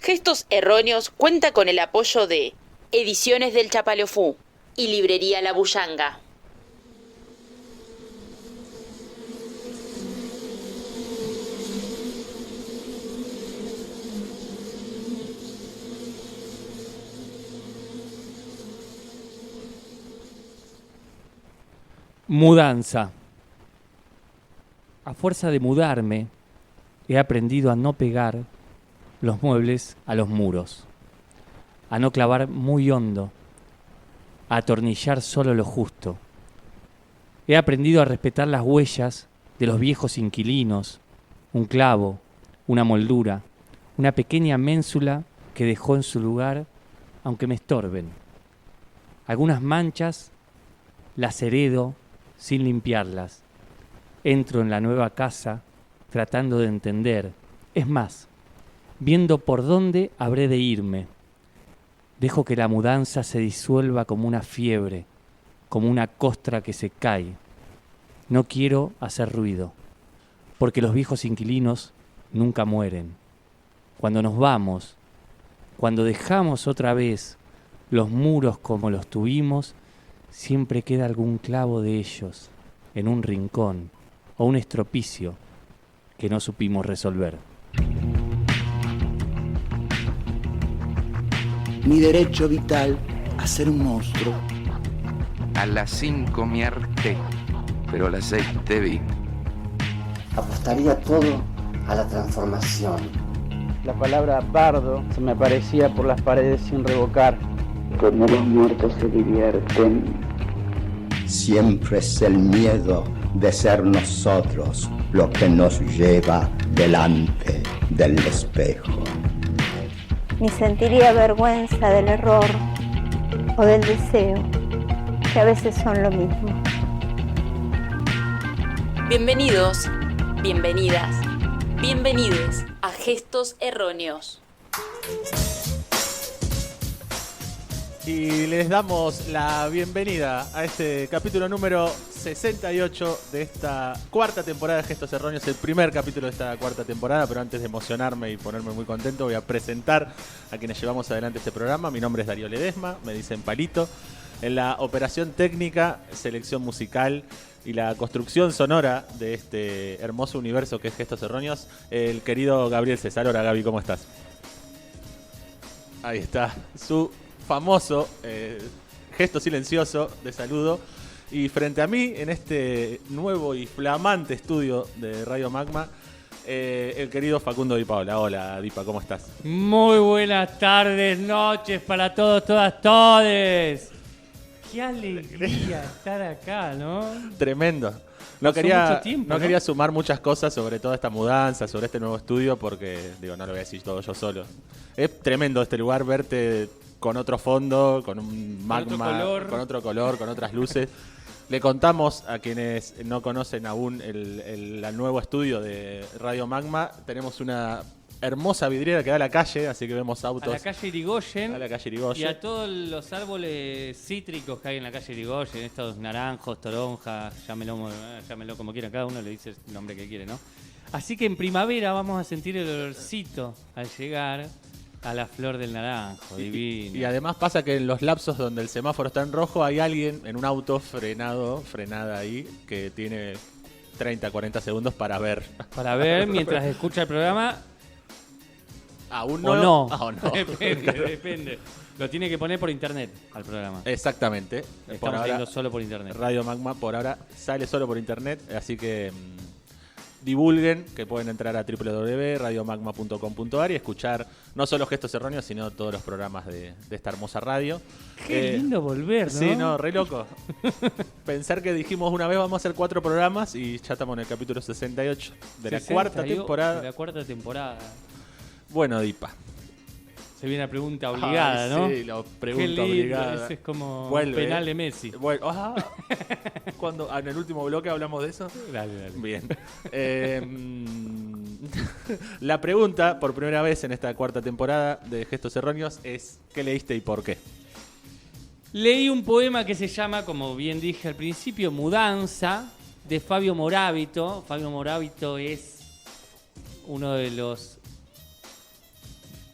Gestos Erróneos cuenta con el apoyo de Ediciones del Chapaleofú y Librería La Bullanga. Mudanza. A fuerza de mudarme, he aprendido a no pegar los muebles a los muros, a no clavar muy hondo, a atornillar solo lo justo. He aprendido a respetar las huellas de los viejos inquilinos, un clavo, una moldura, una pequeña ménsula que dejó en su lugar, aunque me estorben. Algunas manchas las heredo sin limpiarlas. Entro en la nueva casa tratando de entender, es más, viendo por dónde habré de irme. Dejo que la mudanza se disuelva como una fiebre, como una costra que se cae. No quiero hacer ruido, porque los viejos inquilinos nunca mueren. Cuando nos vamos, cuando dejamos otra vez los muros como los tuvimos, siempre queda algún clavo de ellos en un rincón o un estropicio que no supimos resolver. Mi derecho vital a ser un monstruo. A las 5 me harté, pero a las 6 te vi. Apostaría todo a la transformación. La palabra bardo se me aparecía por las paredes sin revocar. Cuando los muertos se divierten. Siempre es el miedo de ser nosotros lo que nos lleva delante del espejo. Ni sentiría vergüenza del error o del deseo, que a veces son lo mismo. Bienvenidos, bienvenidas, bienvenides a Gestos Erróneos. Y les damos la bienvenida a este capítulo número 68 de esta cuarta temporada de Gestos Erróneos, el primer capítulo de esta cuarta temporada, pero antes de emocionarme y ponerme muy contento voy a presentar a quienes llevamos adelante este programa. Mi nombre es Darío Ledesma, me dicen Palito. En la operación técnica, selección musical y la construcción sonora de este hermoso universo que es Gestos Erróneos, el querido Gabriel César. Hola Gaby, ¿cómo estás? Ahí está, su famoso gesto silencioso de saludo. Y frente a mí, en este nuevo y flamante estudio de Radio Magma, el querido Facundo Di Paola. Hola Dipa, ¿cómo estás? Muy buenas tardes, noches para todos, todas, todes. Qué alegría estar acá, ¿no? Tremendo. No quería sumar muchas cosas sobre toda esta mudanza, sobre este nuevo estudio, porque digo, no lo voy a decir todo yo solo. Es tremendo este lugar, verte con otro fondo, con un magma, con otro color, con otras luces. Le contamos a quienes no conocen aún el nuevo estudio de Radio Magma. Tenemos una hermosa vidriera que da a la calle, así que vemos autos. A la calle Irigoyen. A la calle Irigoyen. Y a todos los árboles cítricos que hay en la calle Irigoyen, estos naranjos, toronjas, llámelo como quieran, cada uno le dice el nombre que quiere, ¿no? Así que en primavera vamos a sentir el olorcito al llegar a la flor del naranjo, divino. Y además pasa que en los lapsos donde el semáforo está en rojo hay alguien en un auto frenada ahí, que tiene 30, 40 segundos para ver. Para ver mientras escucha el programa. Aún no. No. Depende. Lo tiene que poner por internet al programa. Exactamente. Estamos yendo solo por internet. Radio Magma por ahora sale solo por internet, así que divulguen que pueden entrar a www.radiomagma.com.ar y escuchar no solo Gestos Erróneos, sino todos los programas de esta hermosa radio. Qué lindo volver, ¿no? Sí, no, re loco. Pensar que dijimos una vez vamos a hacer 4 programas y ya estamos en el capítulo 68 de la cuarta temporada. De la cuarta temporada. Bueno, Dipa. Se viene la pregunta obligada, ¿no? Sí, la pregunta obligada. Ese es como Vuelve, penal de Messi. Cuando en el último bloque hablamos de eso. Dale. Bien. La pregunta, por primera vez en esta cuarta temporada de Gestos Erróneos, es ¿qué leíste y por qué? Leí un poema que se llama, como bien dije al principio, Mudanza, de Fabio Moravito. Fabio Moravito es uno de los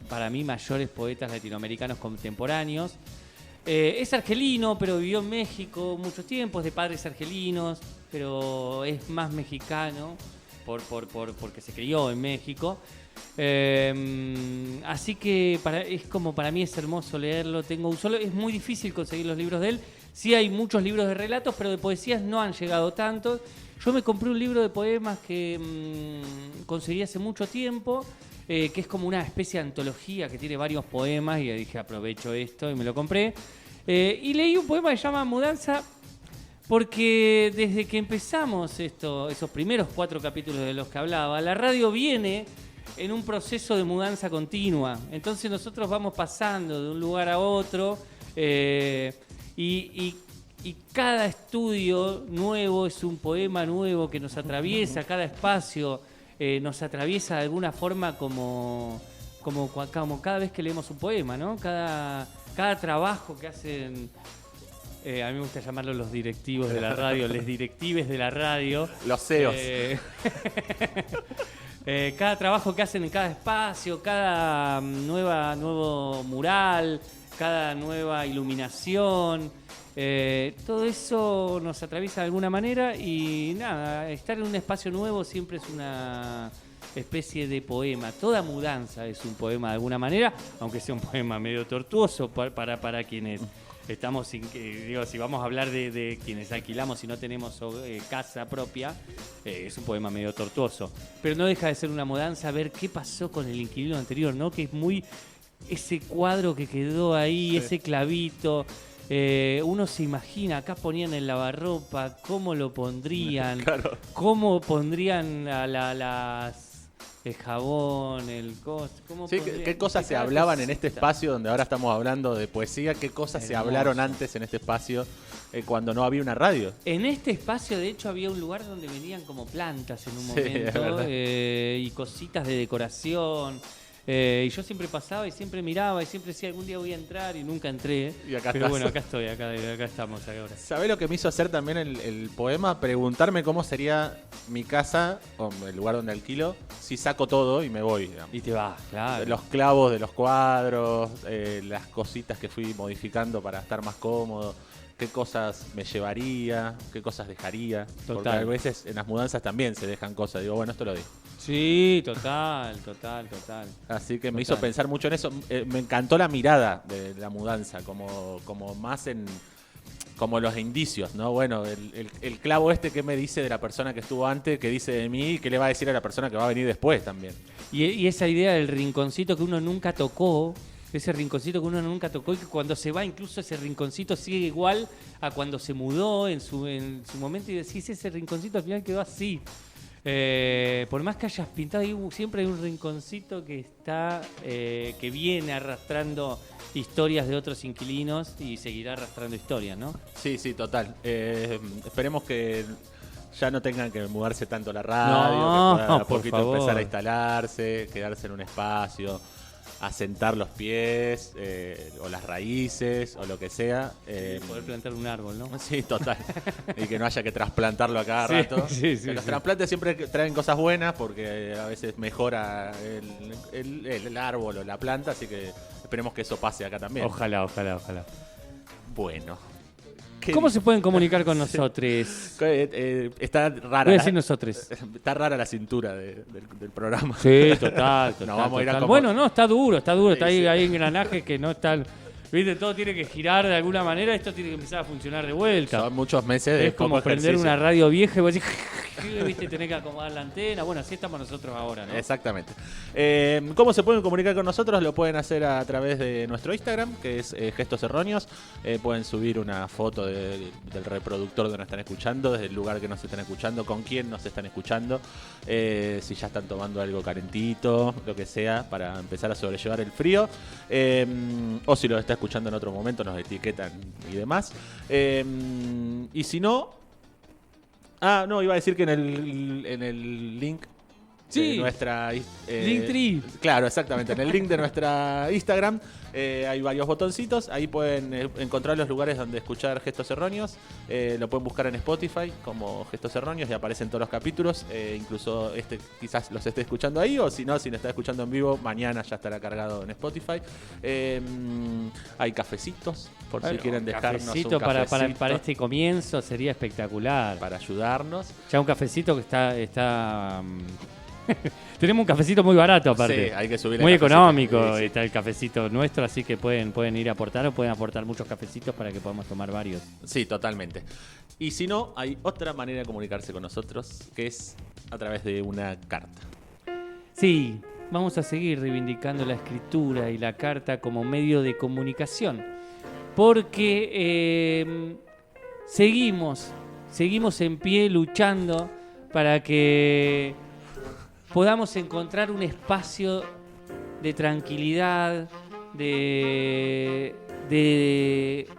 para mí, mayores poetas latinoamericanos contemporáneos. Es argelino, pero vivió en México mucho tiempo, es de padres argelinos, pero es más mexicano porque se crió en México. Así que para mí es hermoso leerlo. Es muy difícil conseguir los libros de él. Sí hay muchos libros de relatos, pero de poesías no han llegado tantos. Yo me compré un libro de poemas que conseguí hace mucho tiempo, que es como una especie de antología que tiene varios poemas, y dije aprovecho esto y me lo compré. Y leí un poema que se llama Mudanza, porque desde que empezamos esos primeros 4 capítulos de los que hablaba, la radio viene en un proceso de mudanza continua. Entonces nosotros vamos pasando de un lugar a otro, y cada estudio nuevo es un poema nuevo que nos atraviesa, cada espacio nos atraviesa de alguna forma como cada vez que leemos un poema, ¿no? Cada trabajo que hacen, a mí me gusta llamarlo los directivos de la radio, les directives de la radio. Los CEOs. Cada trabajo que hacen en cada espacio, cada nuevo mural, cada nueva iluminación, todo eso nos atraviesa de alguna manera, y nada, estar en un espacio nuevo siempre es una especie de poema. Toda mudanza es un poema de alguna manera, aunque sea un poema medio tortuoso para quienes estamos si vamos a hablar de quienes alquilamos y no tenemos casa propia, es un poema medio tortuoso, pero no deja de ser una mudanza. Ver qué pasó con el inquilino anterior, ¿no? Que es muy ese cuadro que quedó ahí, sí. Ese clavito. Uno se imagina, acá ponían el lavarropa, cómo lo pondrían, claro. Cómo pondrían el jabón, el sí, ¿qué cosas se hablaban en este espacio donde ahora estamos hablando de poesía? ¿Qué cosas se hablaron antes en este espacio cuando no había una radio? En este espacio, de hecho, había un lugar donde venían como plantas en un momento, y cositas de decoración. Y yo siempre pasaba y siempre miraba y siempre decía, algún día voy a entrar, y nunca entré. Y acá pero estás. Bueno, acá estoy, acá estamos ahora. ¿Sabés lo que me hizo hacer también el poema? Preguntarme cómo sería mi casa, o el lugar donde alquilo, si saco todo y me voy, digamos. Y te vas, claro. Los clavos de los cuadros, las cositas que fui modificando para estar más cómodo. Qué cosas me llevaría, qué cosas dejaría. Total. Porque a veces en las mudanzas también se dejan cosas. Digo, bueno, esto lo dejo. Sí, total. Así que me hizo pensar mucho en eso. Me encantó la mirada de la mudanza, como más como los indicios, ¿no? Bueno, el clavo ¿qué me dice de la persona que estuvo antes? ¿Qué dice de mí? ¿Qué le va a decir a la persona que va a venir después también? Y esa idea del rinconcito que uno nunca tocó, ese rinconcito que uno nunca tocó, y que cuando se va incluso ese rinconcito sigue igual a cuando se mudó en su momento, y decís, ese rinconcito al final quedó así. Por más que hayas pintado, siempre hay un rinconcito que está que viene arrastrando historias de otros inquilinos y seguirá arrastrando historias, ¿no? Sí, total. Esperemos que ya no tengan que mudarse tanto a la radio, que puedan a poquito empezar a instalarse, quedarse en un espacio, asentar los pies, o las raíces, o lo que sea. Poder plantar un árbol, ¿no? Sí, total. Y que no haya que trasplantarlo a cada rato. Sí, los trasplantes siempre traen cosas buenas, porque a veces mejora el árbol o la planta, así que esperemos que eso pase acá también. Ojalá. Bueno. ¿Cómo se pueden comunicar con nosotros? Está rara. Voy a decir nosotros. Está rara la cintura del programa. Sí, total. Vamos a ir a Bueno, no, está duro. Está ahí engranajes que no están. Viste, todo tiene que girar de alguna manera. Esto tiene que empezar a funcionar de vuelta. Son muchos meses de es como prender una radio vieja y vos decís, viste, tenés que acomodar la antena. Bueno, así estamos nosotros ahora, ¿no? Exactamente. ¿Cómo se pueden comunicar con nosotros? Lo pueden hacer a través de nuestro Instagram, que es Gestos Erróneos. Pueden subir una foto del reproductor donde nos están escuchando, desde el lugar que nos están escuchando, con quién nos están escuchando, si ya están tomando algo calentito, lo que sea, para empezar a sobrellevar el frío, o si lo está escuchando en otro momento, nos etiquetan y demás. Y si no... iba a decir que en el link Sí. Nuestra Linktree. Claro, exactamente. En el link de nuestra Instagram hay varios botoncitos. Ahí pueden encontrar los lugares donde escuchar Gestos Erróneos. Lo pueden buscar en Spotify como Gestos Erróneos y aparecen todos los capítulos. Incluso quizás los esté escuchando ahí, o si no, si lo está escuchando en vivo, mañana ya estará cargado en Spotify. Hay cafecitos, por si quieren dejarnos un cafecito para este comienzo sería espectacular. para ayudarnos. Ya un cafecito que está tenemos un cafecito muy barato aparte. Sí, hay que subirle muy cafecito. económico Sí. está el cafecito nuestro, así que pueden ir a aportar o pueden aportar muchos cafecitos para que podamos tomar varios. Sí, totalmente. Y si no, hay otra manera de comunicarse con nosotros, que es a través de una carta. Sí, vamos a seguir reivindicando la escritura y la carta como medio de comunicación, porque seguimos en pie luchando para que podamos encontrar un espacio de tranquilidad, de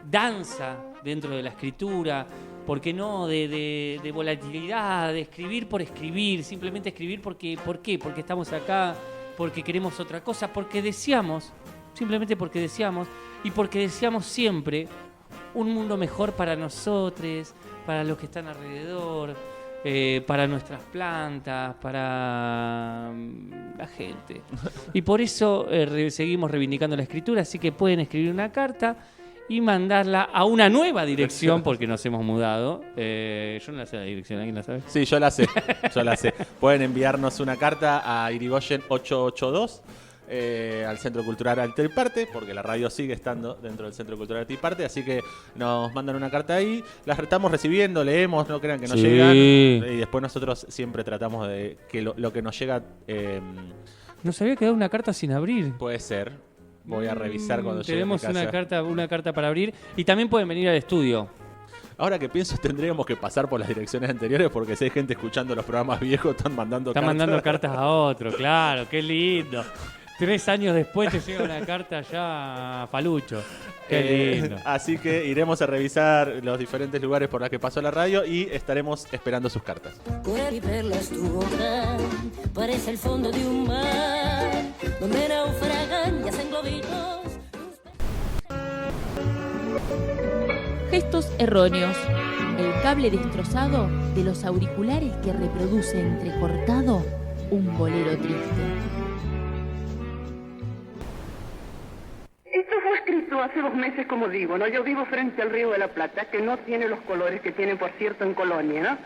danza dentro de la escritura, ¿por qué no? De volatilidad, de escribir por escribir, simplemente escribir ¿por qué? Porque estamos acá, porque queremos otra cosa, porque deseamos, simplemente porque deseamos, y porque deseamos siempre un mundo mejor para nosotros, para los que están alrededor, para nuestras plantas, para la gente. Y por eso seguimos reivindicando la escritura, así que pueden escribir una carta y mandarla a una nueva dirección, porque nos hemos mudado. Yo no la sé la dirección, ¿alguien la sabe? Sí, yo la sé. Pueden enviarnos una carta a Irigoyen 882. Al Centro Cultural Altiparte, porque la radio sigue estando dentro del Centro Cultural Altiparte, así que nos mandan una carta ahí, las estamos recibiendo, leemos, no crean que nos llegan, y después nosotros siempre tratamos de que lo que nos llega Nos había quedado una carta sin abrir. puede ser. Voy a revisar cuando llegue a mi Tenemos casa. una carta para abrir, y también pueden venir al estudio. Ahora que pienso, tendríamos que pasar por las direcciones anteriores, porque si hay gente escuchando los programas viejos, están mandando Cartas a otro, claro, qué lindo. 3 años después te llega una carta ya a Palucho. Qué lindo. Así que iremos a revisar los diferentes lugares por los que pasó la radio y estaremos esperando sus cartas. Coral y perlas tu boca parece el fondo de un mar donde naufragan y hacen globitos. Gestos erróneos. El cable destrozado de los auriculares que reproduce entrecortado un bolero triste. Esto fue escrito hace 2 meses, como digo, ¿no? Yo vivo frente al Río de la Plata, que no tiene los colores que tiene, por cierto, en Colonia, ¿no?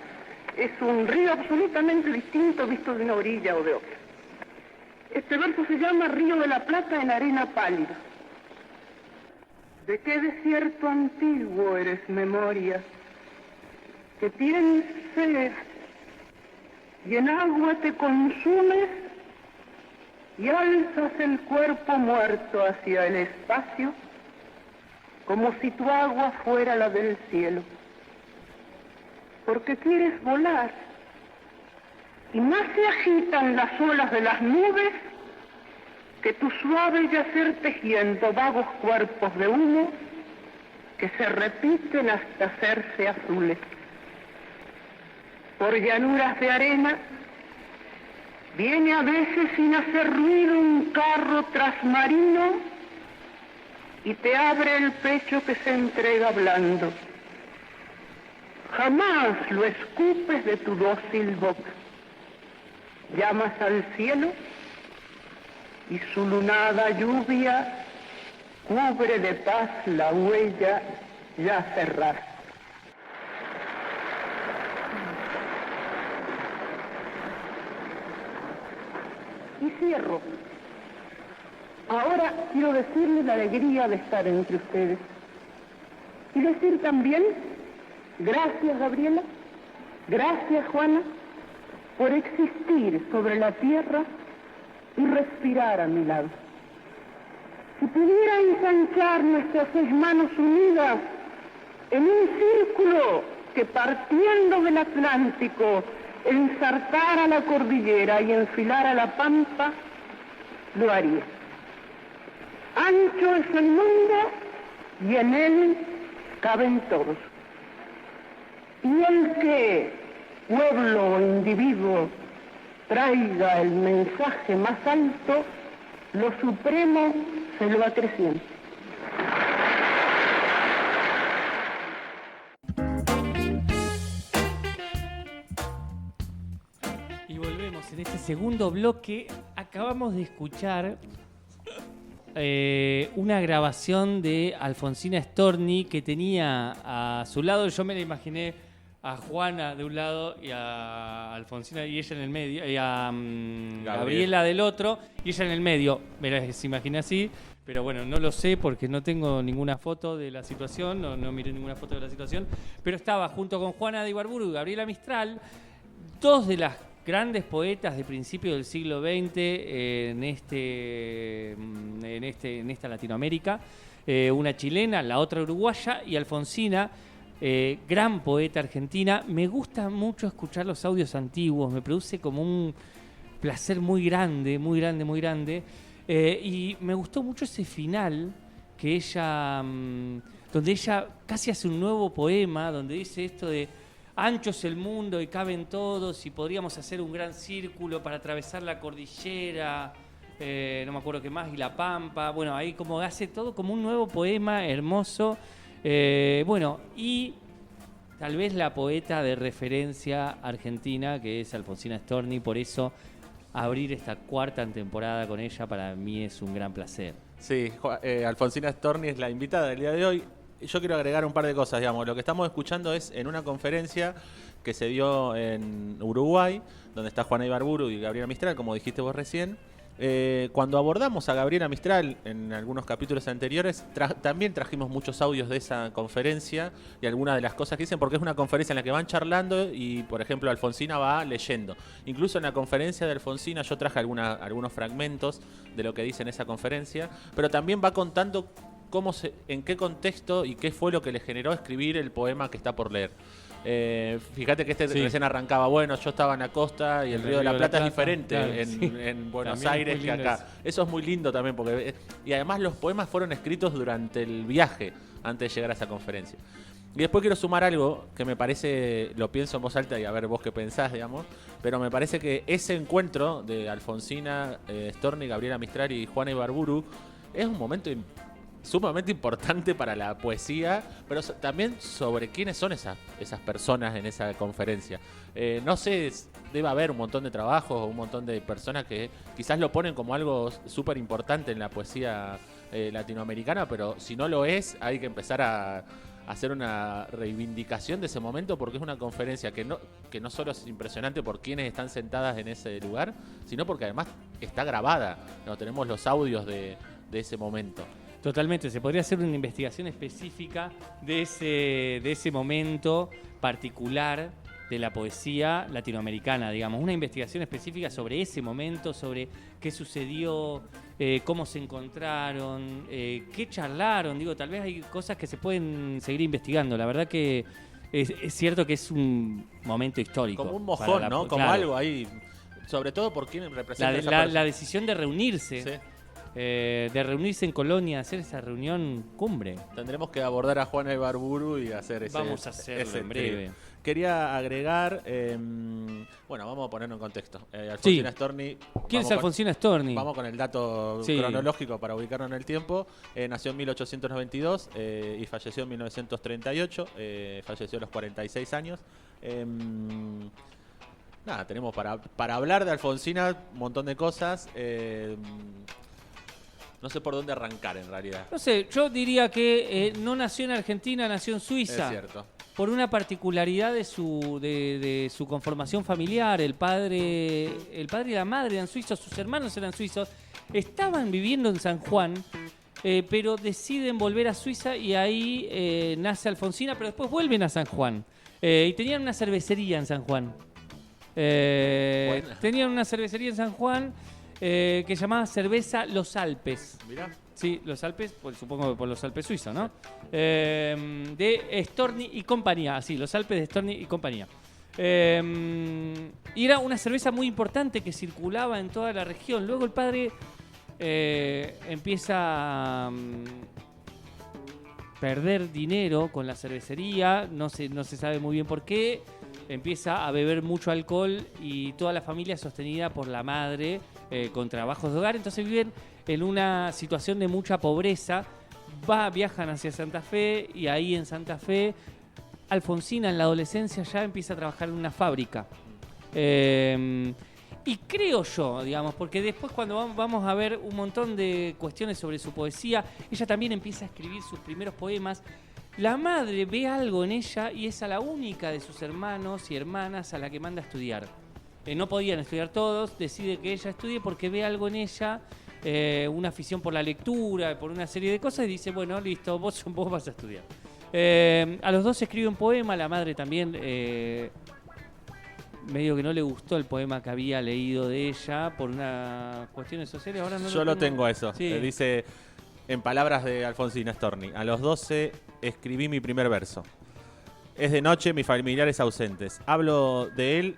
Es un río absolutamente distinto visto de una orilla o de otra. Este verso se llama Río de la Plata en arena pálida. ¿De qué desierto antiguo eres memoria? Que tienes sed y en agua te consumes y alzas el cuerpo muerto hacia el espacio como si tu agua fuera la del cielo. Porque quieres volar y más se agitan las olas de las nubes que tu suave yacer tejiendo vagos cuerpos de humo que se repiten hasta hacerse azules. Por llanuras de arena viene a veces sin hacer ruido un carro trasmarino y te abre el pecho que se entrega blando. Jamás lo escupes de tu dócil boca. Llamas al cielo y su lunada lluvia cubre de paz la huella ya cerrada. Y cierro. Ahora quiero decirles la alegría de estar entre ustedes. Y decir también, gracias Gabriela, gracias Juana, por existir sobre la tierra y respirar a mi lado. Si pudiera ensanchar nuestras 6 manos unidas en un círculo que partiendo del Atlántico ensartara la cordillera y enfilara la pampa, lo haría. Ancho es el mundo y en él caben todos. Y el que, pueblo o individuo, traiga el mensaje más alto, lo supremo se lo acrecienta. Y volvemos en este segundo bloque. Acabamos de escuchar una grabación de Alfonsina Storni que tenía a su lado, yo me la imaginé a Juana de un lado y a Alfonsina y ella en el medio, y a Gabriela del otro y ella en el medio. Me las imaginé así, pero bueno, no lo sé porque no tengo ninguna foto de la situación, no miré ninguna foto de la situación, pero estaba junto con Juana de Ibarburu y Gabriela Mistral, dos de las grandes poetas de principio del siglo XX en esta Latinoamérica, una chilena, la otra uruguaya, y Alfonsina, gran poeta argentina. Me gusta mucho escuchar los audios antiguos, me produce como un placer muy grande, muy grande, muy grande. Y me gustó mucho ese final que ella, donde ella casi hace un nuevo poema, donde dice esto de ancho es el mundo y caben todos y podríamos hacer un gran círculo para atravesar la cordillera, no me acuerdo qué más, y la pampa. Bueno, ahí como hace todo como un nuevo poema hermoso. Bueno, y tal vez la poeta de referencia argentina, que es Alfonsina Storni, por eso abrir esta cuarta temporada con ella para mí es un gran placer. Sí, Alfonsina Storni es la invitada del día de hoy. Yo quiero agregar un par de cosas, digamos. Lo que estamos escuchando es en una conferencia que se dio en Uruguay, donde está Juana Ibarburu y Gabriela Mistral, como dijiste vos recién. Cuando abordamos a Gabriela Mistral en algunos capítulos anteriores, también trajimos muchos audios de esa conferencia y algunas de las cosas que dicen, porque es una conferencia en la que van charlando y, por ejemplo, Alfonsina va leyendo. Incluso en la conferencia de Alfonsina yo traje algunos fragmentos de lo que dice en esa conferencia, pero también va contando en qué contexto y qué fue lo que le generó escribir el poema que está por leer. Fíjate que recién arrancaba, bueno, yo estaba en la costa y el Río de la Plata es diferente, claro, en Buenos también Aires que acá. Eso es muy lindo también, porque y además los poemas fueron escritos durante el viaje, antes de llegar a esa conferencia. Y después quiero sumar algo que me parece, lo pienso en voz alta y a ver vos qué pensás, digamos, pero me parece que ese encuentro de Alfonsina Storni, Gabriela Mistral y Juana Ibarburu es un momento sumamente importante para la poesía, pero también sobre quiénes son esas personas en esa conferencia. No sé, debe haber un montón de trabajos, un montón de personas que quizás lo ponen como algo súper importante en la poesía latinoamericana, pero si no lo es, hay que empezar a hacer una reivindicación de ese momento, porque es una conferencia que no solo es impresionante por quienes están sentadas en ese lugar, sino porque además está grabada. No, tenemos los audios de ese momento. Totalmente, se podría hacer una investigación específica de ese momento particular de la poesía latinoamericana, digamos, una investigación específica sobre ese momento, sobre qué sucedió, cómo se encontraron, qué charlaron, digo, tal vez hay cosas que se pueden seguir investigando, la verdad que es cierto que es un momento histórico. Como un mojón, ¿no? Como claro, algo ahí, sobre todo por quién representa la decisión de reunirse. Sí. De reunirse en Colonia, hacer esa reunión cumbre. Tendremos que abordar a Juana Ibarburu y hacer ese. Vamos a hacerlo en breve. Quería agregar, bueno, vamos a ponerlo en contexto. Alfonsina Storni. ¿Quién es Alfonsina Storni? Vamos con el dato cronológico para ubicarnos en el tiempo. Nació en 1892 y falleció en 1938. Falleció a los 46 años. Nada, tenemos para hablar de Alfonsina un montón de cosas. No sé por dónde arrancar en realidad. No sé, yo diría que no nació en Argentina, nació en Suiza. Es cierto. Por una particularidad de su conformación familiar. El padre y la madre eran suizos, sus hermanos eran suizos. Estaban viviendo en San Juan, pero deciden volver a Suiza y ahí nace Alfonsina, pero después vuelven a San Juan. Y tenían una cervecería en San Juan. Tenían una cervecería en San Juan que se llamaba Cerveza Los Alpes. Mirá. Sí, Los Alpes, supongo que por los Alpes suizos, ¿no? De Storni y compañía, así, Los Alpes de Storni y compañía. Y era una cerveza muy importante que circulaba en toda la región. Luego el padre empieza a perder dinero con la cervecería, no se sabe muy bien por qué. empieza a beber mucho alcohol y toda la familia es sostenida por la madre con trabajos de hogar. Entonces viven en una situación de mucha pobreza. Viajan hacia Santa Fe y ahí en Santa Fe Alfonsina en la adolescencia ya empieza a trabajar en una fábrica. Y creo yo, digamos, porque después cuando vamos a ver un montón de cuestiones sobre su poesía, ella también empieza a escribir sus primeros poemas. La madre ve algo en ella y es a la única de sus hermanos y hermanas a la que manda a estudiar. No podían estudiar todos, decide que ella estudie porque ve algo en ella, una afición por la lectura, por una serie de cosas, y dice, bueno, listo, vos vas a estudiar. A los dos escribe un poema, la madre también... medio que no le gustó el poema que había leído de ella por unas cuestiones sociales. Ahora no Yo lo tengo eso. Sí. Dice, en palabras de Alfonsina Storni, a los 12 escribí mi primer verso. Es de noche, mis familiares ausentes. Hablo de él,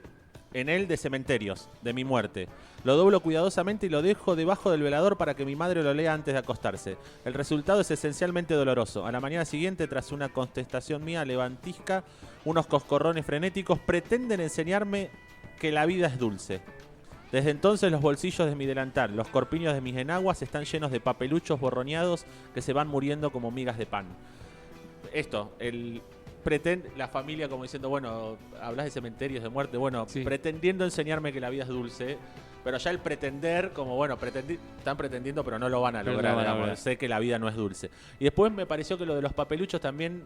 en él de cementerios, de mi muerte. Lo doblo cuidadosamente y lo dejo debajo del velador para que mi madre lo lea antes de acostarse. El resultado es esencialmente doloroso. A la mañana siguiente, tras una contestación mía levantisca, unos coscorrones frenéticos pretenden enseñarme que la vida es dulce. Desde entonces los bolsillos de mi delantal, los corpiños de mis enaguas están llenos de papeluchos borroneados que se van muriendo como migas de pan. Esto, la familia como diciendo, bueno, hablas de cementerios, de muerte, bueno, sí, pretendiendo enseñarme que la vida es dulce, pero ya el pretender, como bueno, están pretendiendo pero no lo van a lograr, digamos, sé que la vida no es dulce. Y después me pareció que lo de los papeluchos también,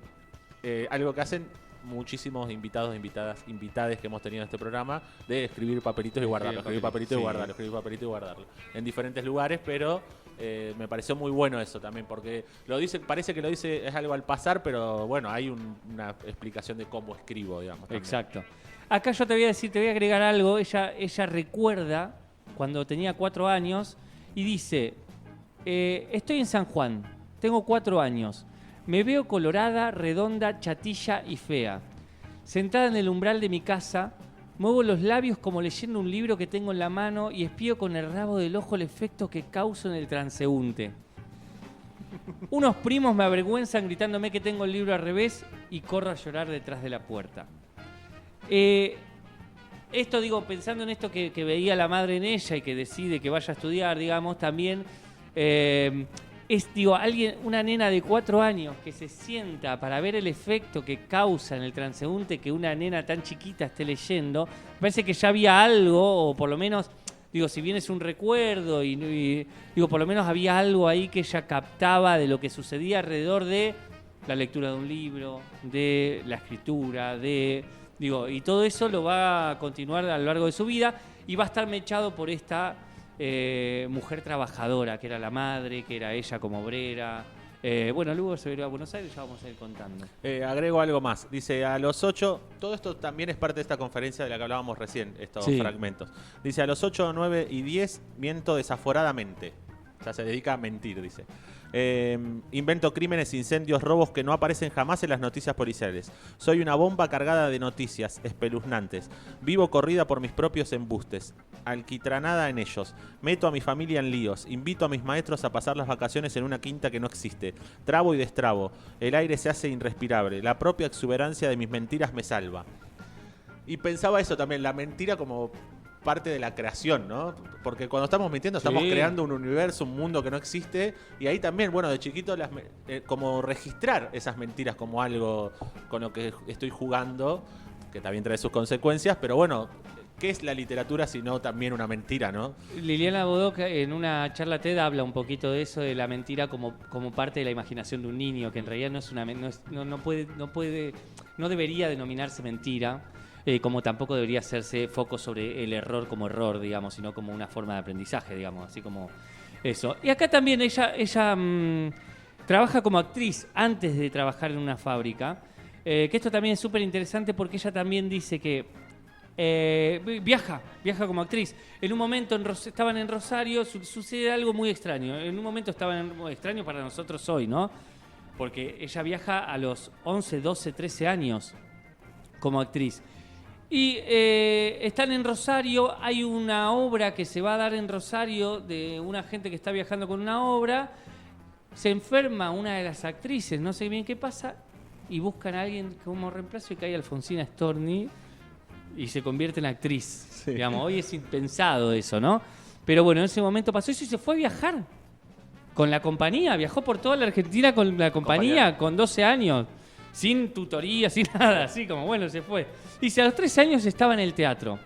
algo que hacen muchísimos invitados, invitades que hemos tenido en este programa, de escribir papelitos y guardarlo, escribir papelitos y guardarlo, escribir papelitos y guardarlo, en diferentes lugares, pero me pareció muy bueno eso también, porque parece que lo dice, es algo al pasar, pero bueno, hay una explicación de cómo escribo, digamos. También. Exacto. Acá yo te voy a agregar algo. Ella recuerda cuando tenía 4 años y dice, estoy en San Juan, tengo 4 años, me veo colorada, redonda, chatilla y fea. Sentada en el umbral de mi casa, muevo los labios como leyendo un libro que tengo en la mano y espío con el rabo del ojo el efecto que causo en el transeúnte. Unos primos me avergüenzan gritándome que tengo el libro al revés y corro a llorar detrás de la puerta. Esto digo, pensando en esto que veía la madre en ella y que decide que vaya a estudiar, digamos, también una nena de 4 años que se sienta para ver el efecto que causa en el transeúnte que una nena tan chiquita esté leyendo. Parece que ya había algo, o por lo menos, digo, si bien es un recuerdo, y por lo menos había algo ahí que ella captaba de lo que sucedía alrededor de la lectura de un libro, de la escritura, y todo eso lo va a continuar a lo largo de su vida y va a estar mechado por esta mujer trabajadora, que era la madre, que era ella como obrera. Luego se irá a Buenos Aires y ya vamos a ir contando. Agrego algo más. Dice, a los 8, todo esto también es parte de esta conferencia de la que hablábamos recién, estos fragmentos. Dice, a los 8, 9 y 10 miento desaforadamente. O sea, se dedica a mentir, dice. Invento crímenes, incendios, robos que no aparecen jamás en las noticias policiales. Soy una bomba cargada de noticias espeluznantes. Vivo corrida por mis propios embustes, alquitranada en ellos. Meto a mi familia en líos. Invito a mis maestros a pasar las vacaciones en una quinta que no existe. Trabo y destrabo. El aire se hace irrespirable. La propia exuberancia de mis mentiras me salva. Y pensaba eso también, la mentira como parte de la creación, ¿no? Porque cuando estamos mintiendo estamos creando un universo, un mundo que no existe, y ahí también, bueno, de chiquito como registrar esas mentiras como algo con lo que estoy jugando, que también trae sus consecuencias, pero bueno, ¿qué es la literatura si no también una mentira, no? Liliana Bodoc en una charla TED habla un poquito de eso, de la mentira como parte de la imaginación de un niño, que en realidad no debería denominarse mentira. Como tampoco debería hacerse foco sobre el error como error, digamos, sino como una forma de aprendizaje, digamos, así como eso. Y acá también ella trabaja como actriz antes de trabajar en una fábrica, que esto también es súper interesante porque ella también dice que viaja como actriz. En un momento estaban en Rosario, sucede algo muy extraño. En un momento muy extraño para nosotros hoy, ¿no? Porque ella viaja a los 11, 12, 13 años como actriz. Y están en Rosario, hay una obra que se va a dar en Rosario de una gente que está viajando con una obra, se enferma una de las actrices, no sé bien qué pasa, y buscan a alguien como reemplazo y cae Alfonsina Storni y se convierte en actriz. Digamos, hoy es impensado eso, ¿no? Pero bueno, en ese momento pasó eso y se fue a viajar con la compañía. Viajó por toda la Argentina con la compañía con 12 años. Sin tutoría, sin nada, así como bueno, se fue. Dice, a los 13 años estaba en el teatro.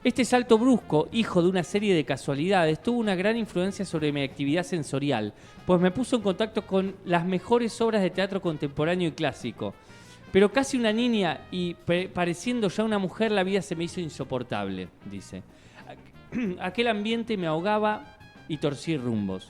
Este salto brusco, hijo de una serie de casualidades, tuvo una gran influencia sobre mi actividad sensorial, pues me puso en contacto con las mejores obras de teatro contemporáneo y clásico. Pero casi una niña y pareciendo ya una mujer, la vida se me hizo insoportable, dice. Aquel ambiente me ahogaba y torcí rumbos.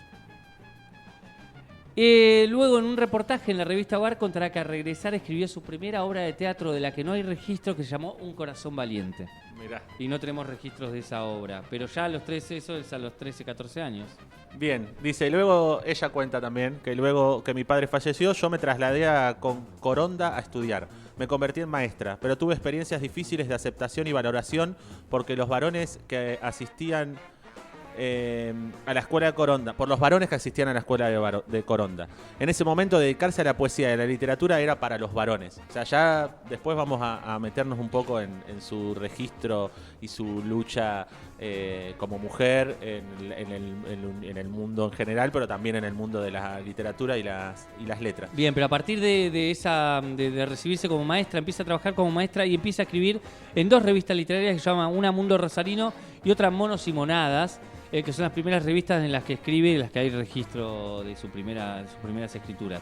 Luego, en un reportaje en la revista Hogar, contará que al regresar escribió su primera obra de teatro de la que no hay registro, que se llamó Un corazón valiente. Mirá. Y no tenemos registros de esa obra, pero ya a los 13, eso es a los 13, 14 años. Bien, dice, y luego ella cuenta también que luego que mi padre falleció, yo me trasladé a Coronda a estudiar. Me convertí en maestra, pero tuve experiencias difíciles de aceptación y valoración porque los varones que asistían a la escuela de Coronda, por los varones que asistían a la escuela de Coronda. En ese momento, dedicarse a la poesía y a la literatura era para los varones. O sea, ya después vamos a meternos un poco en su registro y su lucha como mujer en el mundo en general, pero también en el mundo de la literatura y las letras. Bien, pero a partir de recibirse como maestra, empieza a trabajar como maestra y empieza a escribir en 2 revistas literarias que se llaman una Mundo Rosarino y otra Monos y Monadas, que son las primeras revistas en las que escribe y en las que hay registro de sus primeras escrituras.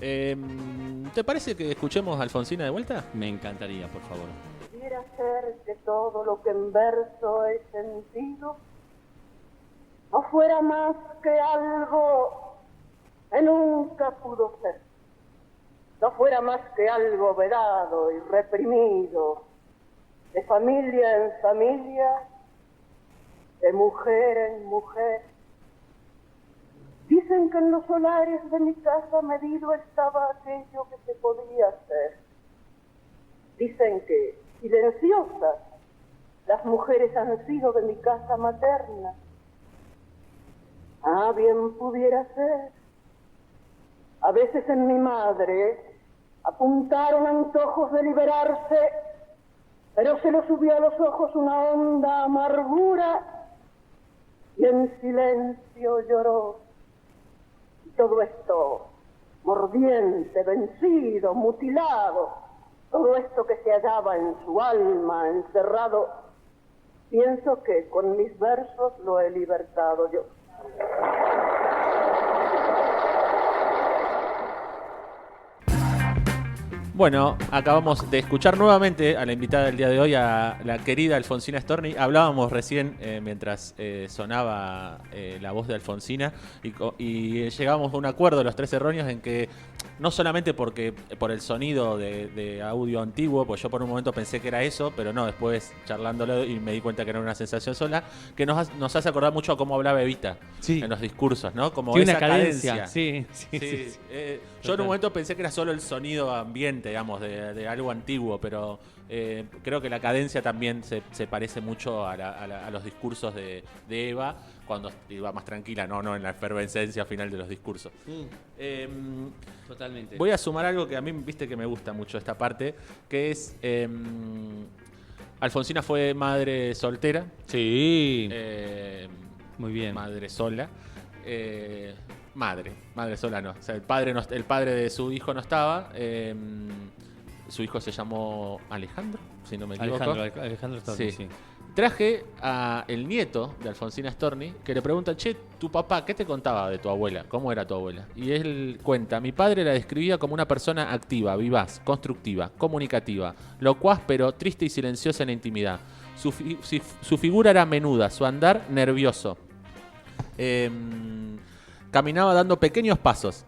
¿Te parece que escuchemos a Alfonsina de vuelta? Me encantaría, por favor. Quisiera ser que todo lo que en verso he sentido no fuera más que algo que nunca pudo ser, no fuera más que algo vedado y reprimido, de familia en familia, de mujer en mujer. Dicen que en los solares de mi casa medido estaba aquello que se podía hacer. Dicen que, silenciosas, las mujeres han sido de mi casa materna. Ah, bien pudiera ser. A veces en mi madre apuntaron antojos de liberarse, pero se le subió a los ojos una honda amargura y en silencio lloró. Y todo esto, mordiente, vencido, mutilado, todo esto que se hallaba en su alma, encerrado, pienso que con mis versos lo he libertado yo. Bueno, acabamos de escuchar nuevamente a la invitada del día de hoy, a la querida Alfonsina Storni. Hablábamos recién, mientras sonaba la voz de Alfonsina, y llegábamos a un acuerdo los 3 erróneos en que, no solamente por el sonido de audio antiguo, pues yo por un momento pensé que era eso, pero no, después charlándolo y me di cuenta que era una sensación sola, que nos hace acordar mucho a cómo hablaba Evita en los discursos, ¿no? Como tiene esa una cadencia. cadencia. Yo en un momento pensé que era solo el sonido ambiente, digamos, de algo antiguo, pero creo que la cadencia también se parece mucho a los discursos de Eva, cuando iba más tranquila, no en la efervescencia final de los discursos. Totalmente. Voy a sumar algo que a mí, viste, que me gusta mucho esta parte, que es Alfonsina fue madre soltera. Sí. Muy bien. Madre sola. Madre sola no. O sea, el padre de su hijo no estaba. Su hijo se llamó Alejandro, si no me equivoco. Alejandro Storni, sí. Traje a el nieto de Alfonsina Storni, que le pregunta, che, tu papá, ¿qué te contaba de tu abuela? ¿Cómo era tu abuela? Y él cuenta, mi padre la describía como una persona activa, vivaz, constructiva, comunicativa, locuaz pero triste y silenciosa en la intimidad. Su figura era menuda, su andar nervioso. Caminaba dando pequeños pasos.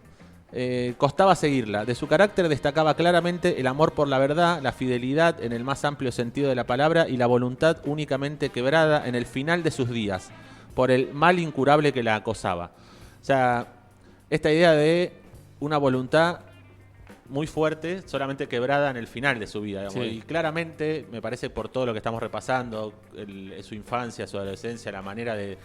Costaba seguirla. De su carácter destacaba claramente el amor por la verdad, la fidelidad en el más amplio sentido de la palabra y la voluntad únicamente quebrada en el final de sus días por el mal incurable que la acosaba. O sea, esta idea de una voluntad muy fuerte, solamente quebrada en el final de su vida, digamos. Sí. Y claramente, me parece por todo lo que estamos repasando, su infancia, su adolescencia, la manera de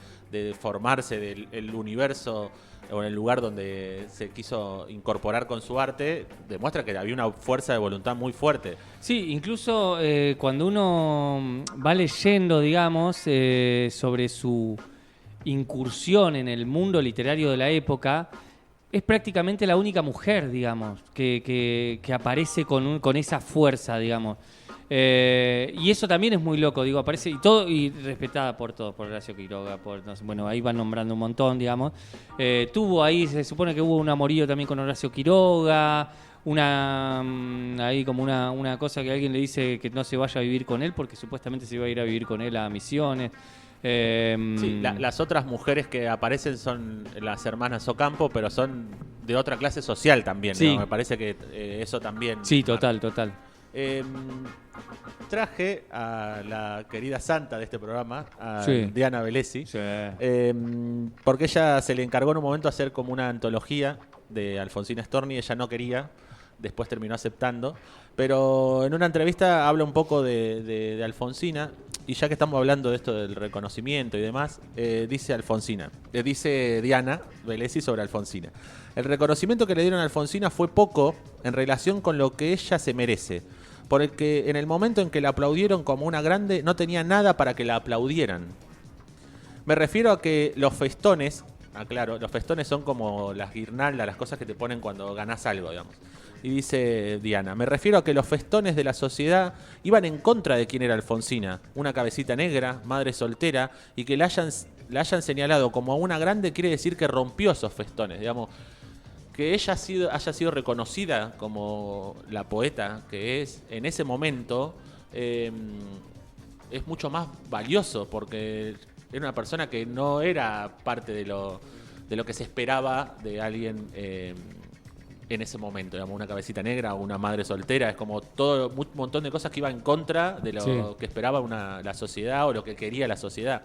formarse del universo o en el lugar donde se quiso incorporar con su arte, demuestra que había una fuerza de voluntad muy fuerte. Sí, incluso cuando uno va leyendo, digamos, sobre su incursión en el mundo literario de la época, es prácticamente la única mujer, digamos, que aparece con esa fuerza, digamos. Y eso también es muy loco, digo, aparece y respetada por todos, por Horacio Quiroga, bueno, ahí van nombrando un montón, digamos. Tuvo ahí, se supone que hubo un amorío también con Horacio Quiroga, ahí como una cosa que alguien le dice que no se vaya a vivir con él porque supuestamente se iba a ir a vivir con él a Misiones. Sí, las otras mujeres que aparecen son las hermanas Ocampo, pero son de otra clase social también, sí. ¿no? Me parece que eso también... Sí, total. Traje a la querida santa de este programa, a Sí. Diana Velesi, Sí. porque ella se le encargó en un momento hacer como una antología de Alfonsina Storni. Ella no quería, después terminó aceptando, pero en una entrevista habla un poco de Alfonsina. Y ya que estamos hablando de esto del reconocimiento y demás, dice Diana Velesi sobre Alfonsina: el reconocimiento que le dieron a Alfonsina fue poco en relación con lo que ella se merece, porque en el momento en que la aplaudieron como una grande no tenía nada para que la aplaudieran. Me refiero a que los festones, claro, los festones son como las guirnaldas, las cosas que te ponen cuando ganás algo, digamos. Y dice Diana: me refiero a que los festones de la sociedad iban en contra de quién era Alfonsina, una cabecita negra, madre soltera, y que la hayan señalado como una grande quiere decir que rompió esos festones, digamos. Que ella haya sido reconocida como la poeta que es en ese momento, es mucho más valioso, porque era una persona que no era parte de lo que se esperaba de alguien en ese momento, digamos, una cabecita negra o una madre soltera. Es como todo un montón de cosas que iban en contra de lo que esperaba la sociedad o lo que quería la sociedad,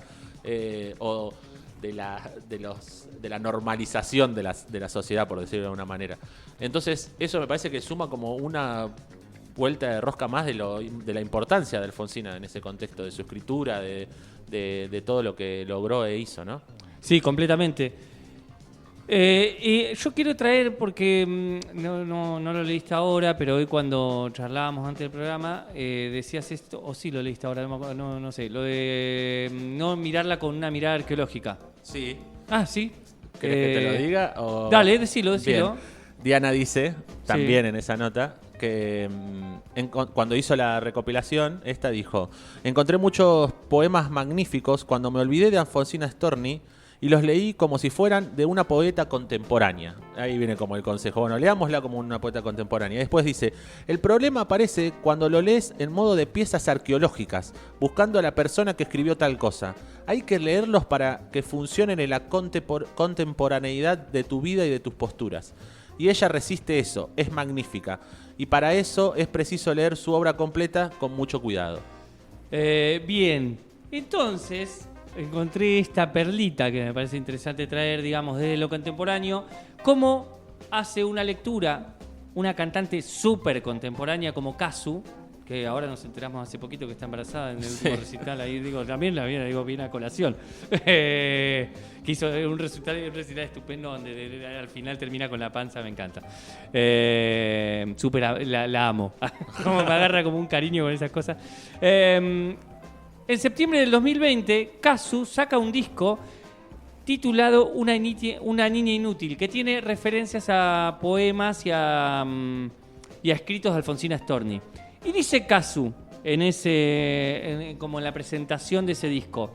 o de la normalización de la sociedad, por decirlo de alguna manera. Entonces eso me parece que suma como una vuelta de rosca más de la importancia de Alfonsina en ese contexto, de su escritura, de todo lo que logró e hizo, ¿no? Sí, completamente. Y yo quiero traer, porque no lo leíste ahora, pero hoy cuando charlábamos antes del programa, decías esto, o sí lo leíste ahora, no sé, lo de no mirarla con una mirada arqueológica. Sí. Ah, sí. ¿Querés que te lo diga? Dale, decilo. Bien. Diana dice, también en esa nota, que cuando hizo la recopilación, esta dijo: encontré muchos poemas magníficos cuando me olvidé de Alfonsina Storni y los leí como si fueran de una poeta contemporánea. Ahí viene como el consejo. Bueno, leámosla como una poeta contemporánea. Después dice: el problema aparece cuando lo lees en modo de piezas arqueológicas, buscando a la persona que escribió tal cosa. Hay que leerlos para que funcionen en la contemporaneidad de tu vida y de tus posturas. Y ella resiste eso, es magnífica. Y para eso es preciso leer su obra completa con mucho cuidado. Bien, entonces encontré esta perlita que me parece interesante traer, digamos, desde lo contemporáneo. ¿Cómo hace una lectura una cantante súper contemporánea como Casu, que ahora nos enteramos hace poquito que está embarazada en el último recital? Ahí digo, también la viene a colación. Que hizo un recital estupendo donde al final termina con la panza, me encanta. Súper, la amo. Como me agarra como un cariño con esas cosas. En septiembre del 2020, Casu saca un disco titulado Una niña inútil, que tiene referencias a poemas y a escritos de Alfonsina Storni. Y dice Casu, como en la presentación de ese disco: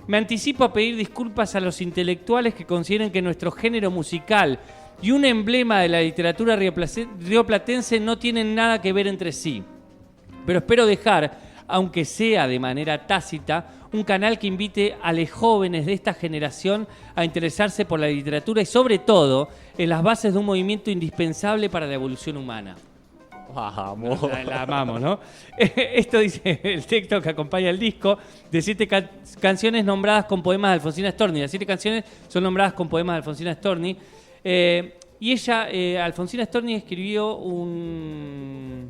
me anticipo a pedir disculpas a los intelectuales que consideren que nuestro género musical y un emblema de la literatura rioplatense no tienen nada que ver entre sí. Pero espero dejar, aunque sea de manera tácita, un canal que invite a los jóvenes de esta generación a interesarse por la literatura y, sobre todo, en las bases de un movimiento indispensable para la evolución humana. Vamos. La amamos, ¿no? Esto dice el texto que acompaña el disco, de 7 canciones nombradas con poemas de Alfonsina Storni. Las 7 canciones son nombradas con poemas de Alfonsina Storni. Y ella, Alfonsina Storni, escribió un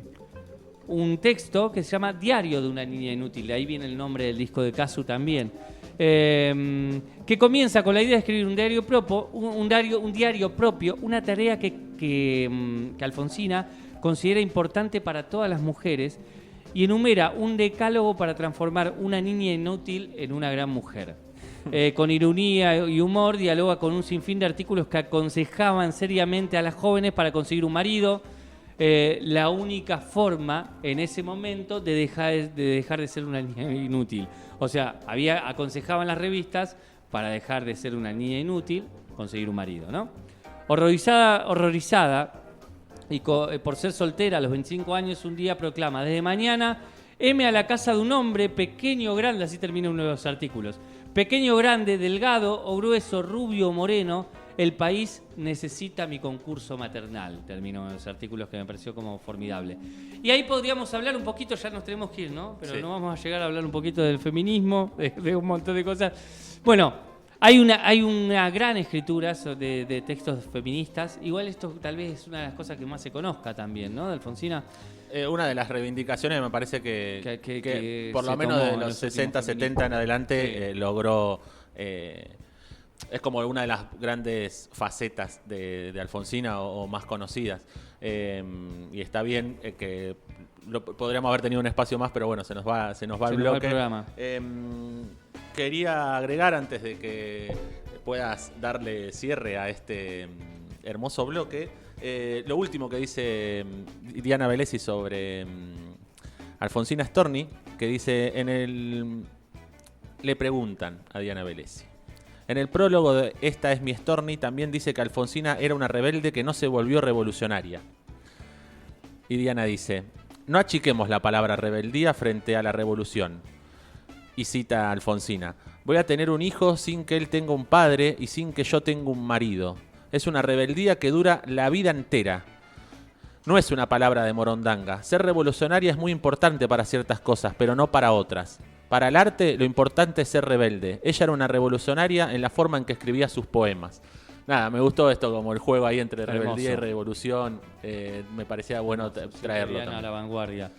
texto que se llama Diario de una niña inútil. De ahí viene el nombre del disco de Casu también. Que comienza con la idea de escribir un diario propio, una tarea que Alfonsina considera importante para todas las mujeres y enumera un decálogo para transformar una niña inútil en una gran mujer. Con ironía y humor dialoga con un sinfín de artículos que aconsejaban seriamente a las jóvenes para conseguir un marido, la única forma en ese momento de dejar de ser una niña inútil. O sea, aconsejaban las revistas para dejar de ser una niña inútil, conseguir un marido, ¿no? Horrorizada y por ser soltera a los 25 años, un día proclama: desde mañana, heme a la casa de un hombre, pequeño o grande, así termina uno de los artículos. Pequeño o grande, delgado o grueso, rubio o moreno, el país necesita mi concurso maternal. Termino los artículos que me pareció como formidable. Y ahí podríamos hablar un poquito, ya nos tenemos que ir, ¿no? Pero no vamos a llegar a hablar un poquito del feminismo, de un montón de cosas. Bueno, hay una gran escritura de textos feministas. Igual esto tal vez es una de las cosas que más se conozca también, ¿no? De Alfonsina. Una de las reivindicaciones me parece que por lo menos de los 60, 70 en adelante logró... es como una de las grandes facetas de Alfonsina o más conocidas. Y está bien que podríamos haber tenido un espacio más, pero bueno, se nos va el bloque. Programa. Quería agregar, antes de que puedas darle cierre a este hermoso bloque, lo último que dice Diana Velesi sobre Alfonsina Storni, que dice le preguntan a Diana Velesi. En el prólogo de Esta es mi Storni también dice que Alfonsina era una rebelde que no se volvió revolucionaria. Y Diana dice: no achiquemos la palabra rebeldía frente a la revolución. Y cita a Alfonsina: voy a tener un hijo sin que él tenga un padre y sin que yo tenga un marido. Es una rebeldía que dura la vida entera. No es una palabra de morondanga. Ser revolucionaria es muy importante para ciertas cosas, pero no para otras. Para el arte, lo importante es ser rebelde. Ella era una revolucionaria en la forma en que escribía sus poemas. Nada, me gustó esto, como el juego ahí entre rebeldía y revolución. Me parecía bueno traerlo también. A la vanguardia.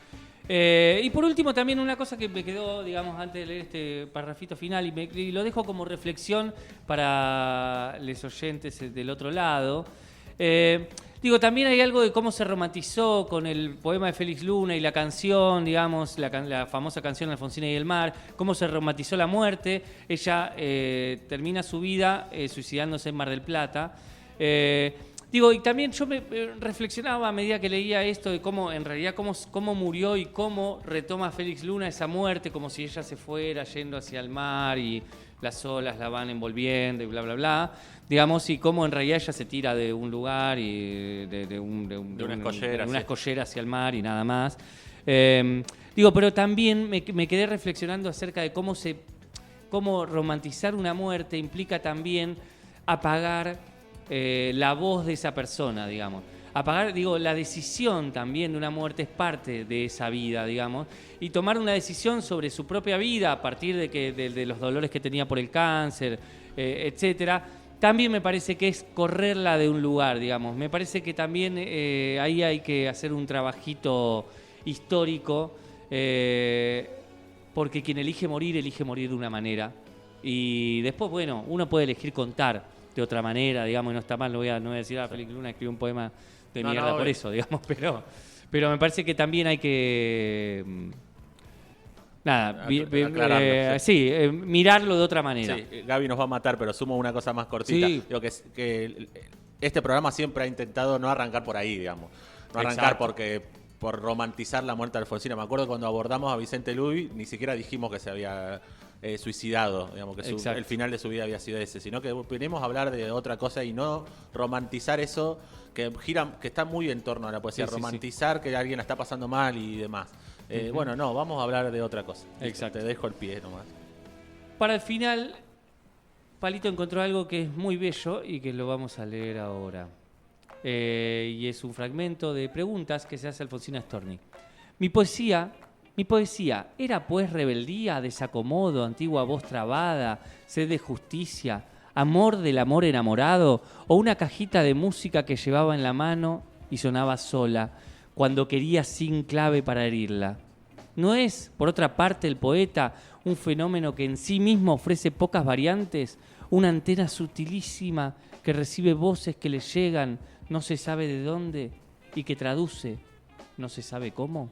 Y por último, también una cosa que me quedó, digamos, antes de leer este parrafito final, y lo dejo como reflexión para los oyentes del otro lado. También hay algo de cómo se romantizó con el poema de Félix Luna y la canción, digamos, la famosa canción Alfonsina y el mar, cómo se romantizó la muerte. Ella termina su vida suicidándose en Mar del Plata. Y también yo me reflexionaba a medida que leía esto de cómo, en realidad, cómo murió y cómo retoma Félix Luna esa muerte, como si ella se fuera yendo hacia el mar y las olas la van envolviendo y bla, bla, bla. Digamos, y cómo en realidad ella se tira de un lugar y de una escollera hacia el mar y nada más. Pero también me quedé reflexionando acerca de cómo romantizar una muerte implica también apagar la voz de esa persona, digamos. Apagar, la decisión también de una muerte es parte de esa vida, digamos. Y tomar una decisión sobre su propia vida a partir de los dolores que tenía por el cáncer, etcétera. También me parece que es correrla de un lugar, digamos. Me parece que también ahí hay que hacer un trabajito histórico, porque quien elige morir de una manera. Y después, bueno, uno puede elegir contar de otra manera, digamos, y no está mal, no voy a decir, Félix Luna escribió un poema de mierda por eso, digamos, pero me parece que también hay que... mirarlo de otra manera. Sí, Gaby nos va a matar, pero sumo una cosa más cortita. Sí. Digo que este programa siempre ha intentado no arrancar por ahí, digamos. No arrancar por romantizar la muerte de Alfonsina. Me acuerdo cuando abordamos a Vicente Luis, ni siquiera dijimos que se había suicidado, digamos, que el final de su vida había sido ese, sino que venimos a hablar de otra cosa y no romantizar eso que está muy en torno a la poesía, romantizar que alguien la está pasando mal y demás. Bueno, no, vamos a hablar de otra cosa. Exacto. Te dejo el pie nomás. Para el final, Palito encontró algo que es muy bello y que lo vamos a leer ahora. Y es un fragmento de preguntas que se hace Alfonsina Storni. Mi poesía era pues rebeldía, desacomodo, antigua voz trabada, sed de justicia, amor del amor enamorado o una cajita de música que llevaba en la mano y sonaba sola cuando quería sin clave para herirla. ¿No es, por otra parte, el poeta un fenómeno que en sí mismo ofrece pocas variantes? Una antena sutilísima que recibe voces que le llegan, no se sabe de dónde, y que traduce, no se sabe cómo.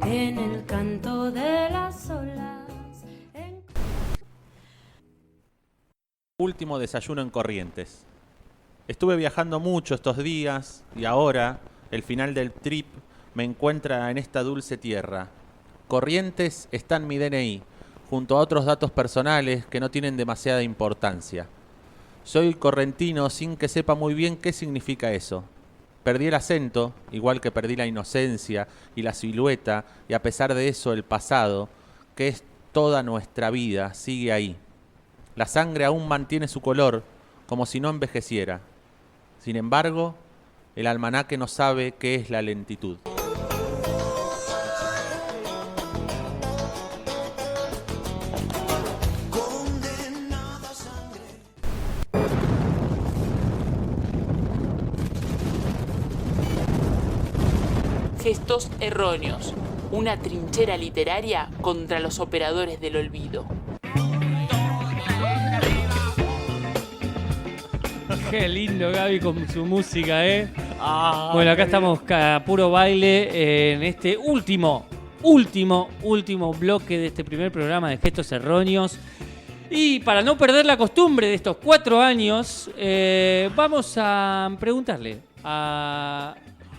En el canto de las olas. Último desayuno en Corrientes. Estuve viajando mucho estos días y ahora, el final del trip, me encuentra en esta dulce tierra. Corrientes está en mi DNI, junto a otros datos personales que no tienen demasiada importancia. Soy correntino sin que sepa muy bien qué significa eso. Perdí el acento, igual que perdí la inocencia y la silueta, y a pesar de eso el pasado, que es toda nuestra vida, sigue ahí. La sangre aún mantiene su color, como si no envejeciera. Sin embargo, el almanaque no sabe qué es la lentitud. Gestos erróneos. Una trinchera literaria contra los operadores del olvido. Qué lindo Gaby con su música, Bueno, acá estamos a puro baile en este último bloque de este primer programa de Gestos Erróneos. Y para no perder la costumbre de estos 4 años, vamos a preguntarle a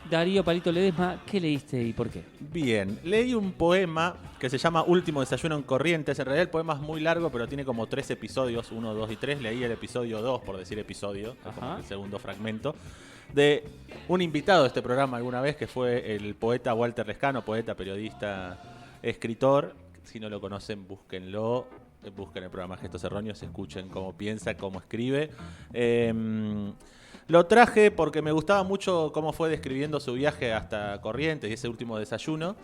Darío Palito Ledesma, ¿qué leíste y por qué? Bien, leí un poema que se llama Último desayuno en Corrientes. En realidad el poema es muy largo, pero tiene como 3 episodios, 1, 2 y 3. Leí el episodio 2, por decir episodio, es como el segundo fragmento, de un invitado de este programa alguna vez, que fue el poeta Walter Lescano, poeta, periodista, escritor. Si no lo conocen, búsquenlo. Busquen el programa Gestos Erróneos, escuchen cómo piensa, cómo escribe. Lo traje porque me gustaba mucho cómo fue describiendo su viaje hasta Corrientes y ese último desayuno,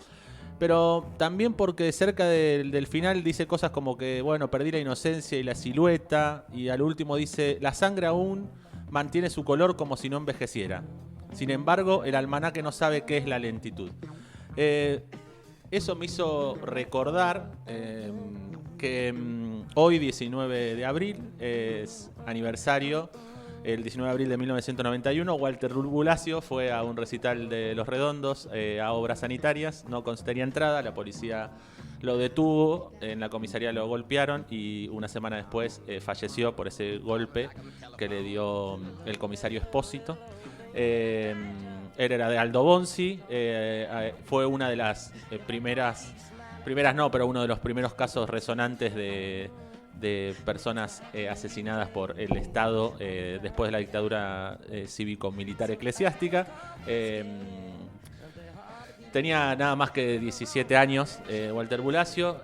pero también porque cerca del final dice cosas como que, bueno, perdí la inocencia y la silueta, y al último dice, la sangre aún mantiene su color como si no envejeciera. Sin embargo, el almanaque no sabe qué es la lentitud. Eso me hizo recordar que hoy, 19 de abril, es aniversario. El 19 de abril de 1991, Walter Bulacio fue a un recital de Los Redondos a Obras Sanitarias. No constaría entrada, la policía lo detuvo, en la comisaría lo golpearon y una semana después falleció por ese golpe que le dio el comisario Espósito. Él era de Aldo Bonzi, fue una de las primeras no, pero uno de los primeros casos resonantes de personas asesinadas por el Estado después de la dictadura cívico-militar eclesiástica. Tenía nada más que 17 años Walter Bulacio.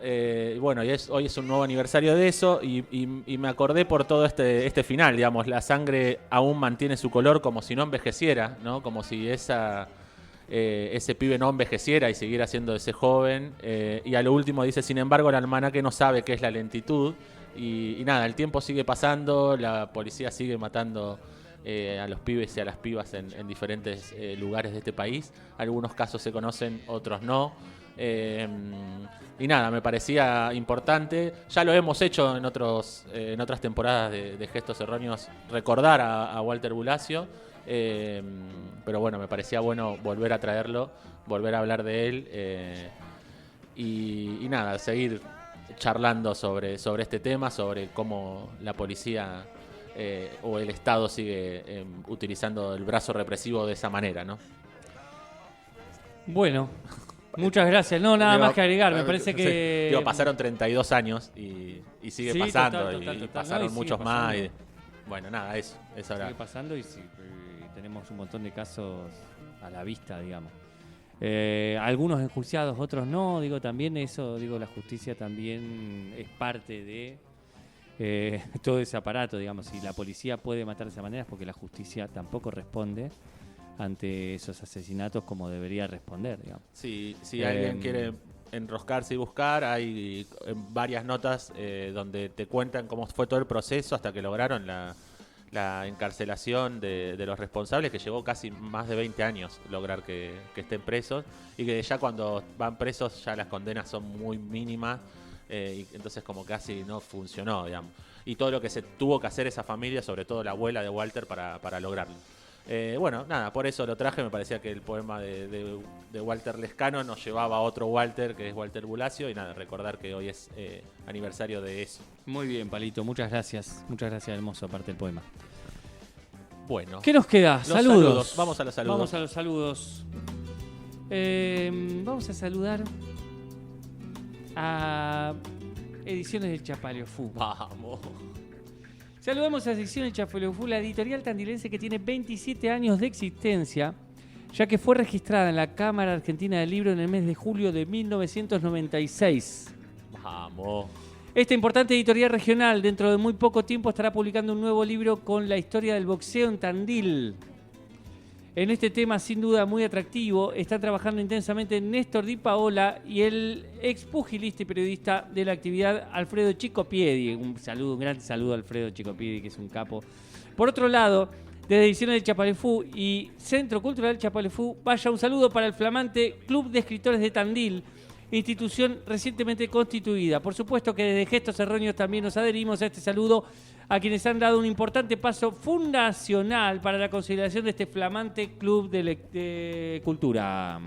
Bueno, y hoy es un nuevo aniversario de eso y me acordé por todo este final, digamos. La sangre aún mantiene su color como si no envejeciera, ¿no? Como si ese pibe no envejeciera y siguiera siendo ese joven. Y a lo último dice, sin embargo, el almanaque no sabe qué es la lentitud. Y nada, el tiempo sigue pasando, la policía sigue matando a los pibes y a las pibas en diferentes lugares de este país. Algunos casos se conocen, otros no. Y nada, me parecía importante. Ya lo hemos hecho en otras temporadas de Gestos Erróneos, recordar a Walter Bulacio. Pero bueno, me parecía bueno volver a traerlo, volver a hablar de él y nada, seguir charlando sobre este tema, sobre cómo la policía o el Estado sigue utilizando el brazo represivo de esa manera, ¿no? Bueno, muchas gracias. No, nada más que agregar. Me parece que... pasaron 32 años y sigue pasando. Total, pasaron no, muchos más. Y, bueno, nada, eso ahora. Sigue pasando y tenemos un montón de casos a la vista, digamos. Algunos enjuiciados, otros no. Digo, también eso, la justicia también es parte de todo ese aparato, digamos. Si la policía puede matar de esa manera es porque la justicia tampoco responde ante esos asesinatos como debería responder, digamos. Si alguien quiere enroscarse y buscar, hay varias notas donde te cuentan cómo fue todo el proceso hasta que lograron la encarcelación de los responsables, que llevó casi más de 20 años lograr que estén presos, y que ya cuando van presos ya las condenas son muy mínimas, y entonces como casi no funcionó, digamos. Y todo lo que se tuvo que hacer esa familia, sobre todo la abuela de Walter, para lograrlo. Bueno, nada, por eso lo traje. Me parecía que el poema de Walter Lescano nos llevaba a otro Walter, que es Walter Bulacio, y nada, recordar que hoy es aniversario de eso. Muy bien, Palito, muchas gracias, hermoso, aparte del poema. Bueno, ¿qué nos queda? Saludos. Vamos a los saludos. Vamos a los saludos. Vamos a saludar a Ediciones del Chapaleofú. Vamos. Saludamos a Ediciones del Chapaleofú, la editorial tandilense que tiene 27 años de existencia, ya que fue registrada en la Cámara Argentina del Libro en el mes de julio de 1996. Vamos. Esta importante editorial regional dentro de muy poco tiempo estará publicando un nuevo libro con la historia del boxeo en Tandil. En este tema, sin duda muy atractivo, está trabajando intensamente Néstor Di Paola y el ex pugilista y periodista de la actividad Alfredo Chicopiedi. Un gran saludo a Alfredo Chicopiedi, que es un capo. Por otro lado, desde Ediciones del Chapaleofú y Centro Cultural Chapaleofú, vaya un saludo para el flamante Club de Escritores de Tandil, institución recientemente constituida. Por supuesto que desde Gestos Erróneos también nos adherimos a este saludo a quienes han dado un importante paso fundacional para la consideración de este flamante club de cultura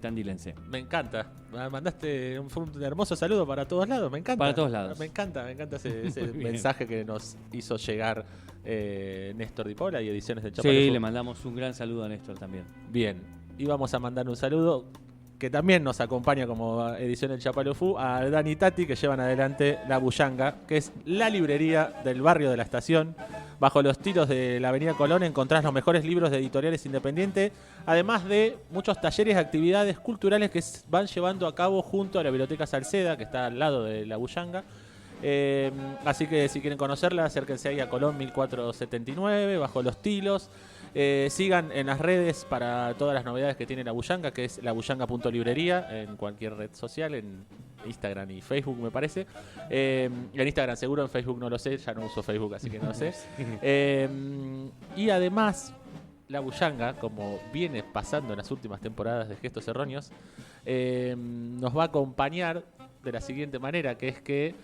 tandilense. Me encanta. Mandaste un hermoso saludo para todos lados. Me encanta. Para todos lados. Me encanta ese mensaje que nos hizo llegar Néstor Di Paola y Ediciones del Chapaleofú. Sí, le mandamos un gran saludo a Néstor también. Bien. Y vamos a mandar un saludo que también nos acompaña como edición del Chapaleofú, a Dani Tati, que llevan adelante La Bullanga, que es la librería del barrio de la Estación. Bajo los tiros de la avenida Colón encontrás los mejores libros de editoriales independientes, además de muchos talleres y actividades culturales que van llevando a cabo junto a la Biblioteca Salceda, que está al lado de La Bullanga. Así que si quieren conocerla, acérquense ahí a Colón 1479, bajo los tilos. Sigan en las redes para todas las novedades que tiene La Bullanga, que es labullanga.librería en cualquier red social, en Instagram y Facebook me parece. En Instagram seguro, en Facebook no lo sé, ya no uso Facebook, así que no lo sé. Y además, La Bullanga, como viene pasando en las últimas temporadas de Gestos Erróneos, nos va a acompañar de la siguiente manera, que es que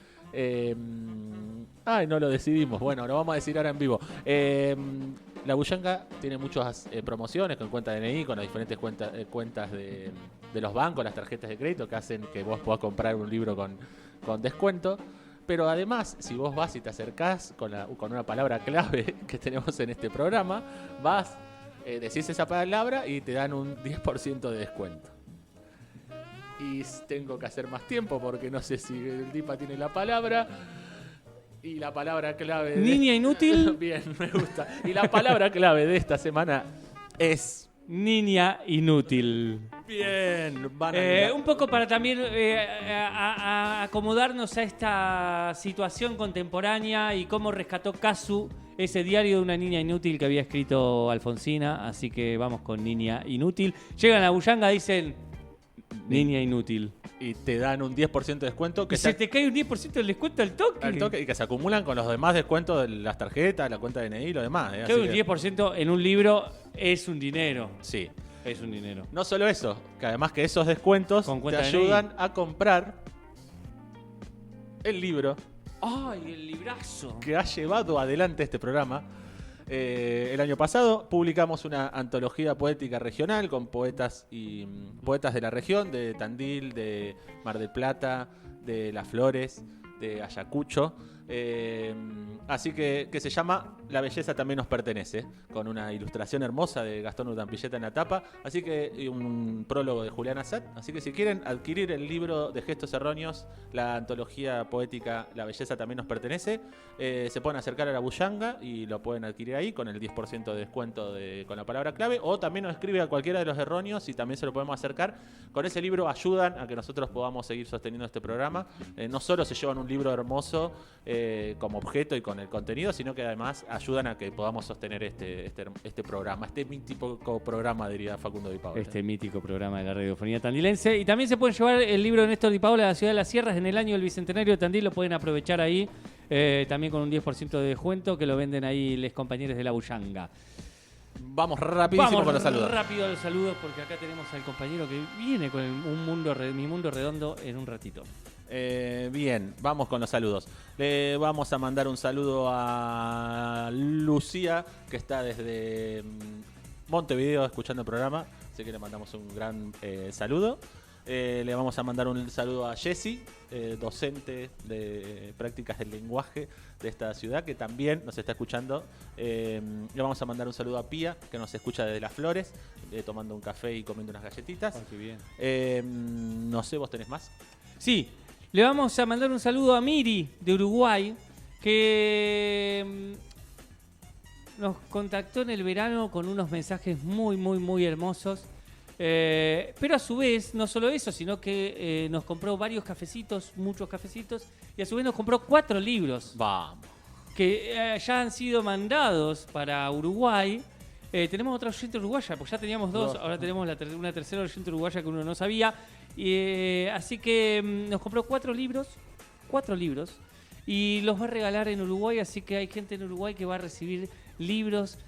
no lo decidimos. Bueno, lo vamos a decir ahora en vivo. La Bullanga tiene muchas promociones con cuenta DNI, con las diferentes cuentas de los bancos, las tarjetas de crédito que hacen que vos puedas comprar un libro con descuento. Pero además, si vos vas y te acercás con una palabra clave que tenemos en este programa, decís esa palabra y te dan un 10% de descuento. Y tengo que hacer más tiempo porque no sé si el Dipa tiene la palabra. Y la palabra clave... Niña inútil. Bien, me gusta. Y la palabra clave de esta semana es... Niña inútil. Bien. Un poco para también acomodarnos a esta situación contemporánea y cómo rescató Casu ese diario de una niña inútil que había escrito Alfonsina. Así que vamos con Niña inútil. Llegan a Bullanga, dicen... Niña inútil. Y te dan un 10% de descuento. Que se te cae un 10% del descuento al toque. Y que se acumulan con los demás descuentos de las tarjetas, la cuenta de DNI y lo demás. Que un 10% en un libro es un dinero. Sí. Es un dinero. No solo eso, que además que esos descuentos te ayudan a comprar el libro. ¡Ay, el librazo! Que ha llevado adelante este programa. El año pasado publicamos una antología poética regional con poetas de la región, de Tandil, de Mar del Plata, de Las Flores, de Ayacucho. Así que se llama La belleza también nos pertenece, con una ilustración hermosa de Gastón Utampilleta en la tapa, así que un prólogo de Julián Assad. Así que si quieren adquirir el libro de Gestos Erróneos, la antología poética La belleza también nos pertenece, se pueden acercar a La Bullanga y lo pueden adquirir ahí con el 10% de descuento con la palabra clave, o también nos escribe a cualquiera de los erróneos y también se lo podemos acercar. Con ese libro ayudan a que nosotros podamos seguir sosteniendo este programa. No solo se llevan un libro hermoso como objeto y con el contenido, sino que además ayudan a que podamos sostener este programa, este mítico programa, diría Facundo Di Paola. Este mítico programa de la radiofonía tandilense. Y también se pueden llevar el libro de Néstor Di Paola, La ciudad de las sierras, en el año del Bicentenario de Tandil. Lo pueden aprovechar ahí, también con un 10% de descuento, que lo venden ahí los compañeros de la Bullanga. Vamos rapidísimo con los saludos. Rápido a los saludos, porque acá tenemos al compañero que viene con Mi Mundo Redondo en un ratito. Bien, vamos con los saludos. Le vamos a mandar un saludo a Lucía, que está desde Montevideo escuchando el programa, así que le mandamos un gran saludo. Le vamos a mandar un saludo a Jessy, docente de prácticas del lenguaje de esta ciudad, que también nos está escuchando. Le vamos a mandar un saludo a Pía, que nos escucha desde Las Flores, tomando un café y comiendo unas galletitas. Qué bien. No sé, ¿vos tenés más? Sí, le vamos a mandar un saludo a Miri, de Uruguay, que nos contactó en el verano con unos mensajes muy, muy, muy hermosos. Pero a su vez, no solo eso, sino que nos compró varios cafecitos, muchos cafecitos, y a su vez nos compró 4 libros. Vamos. Que ya han sido mandados para Uruguay. Tenemos otra oyente uruguaya, porque ya teníamos 2, ahora tenemos una tercera oyente uruguaya que uno no sabía. Así que nos compró 4 libros, y los va a regalar en Uruguay, así que hay gente en Uruguay que va a recibir libros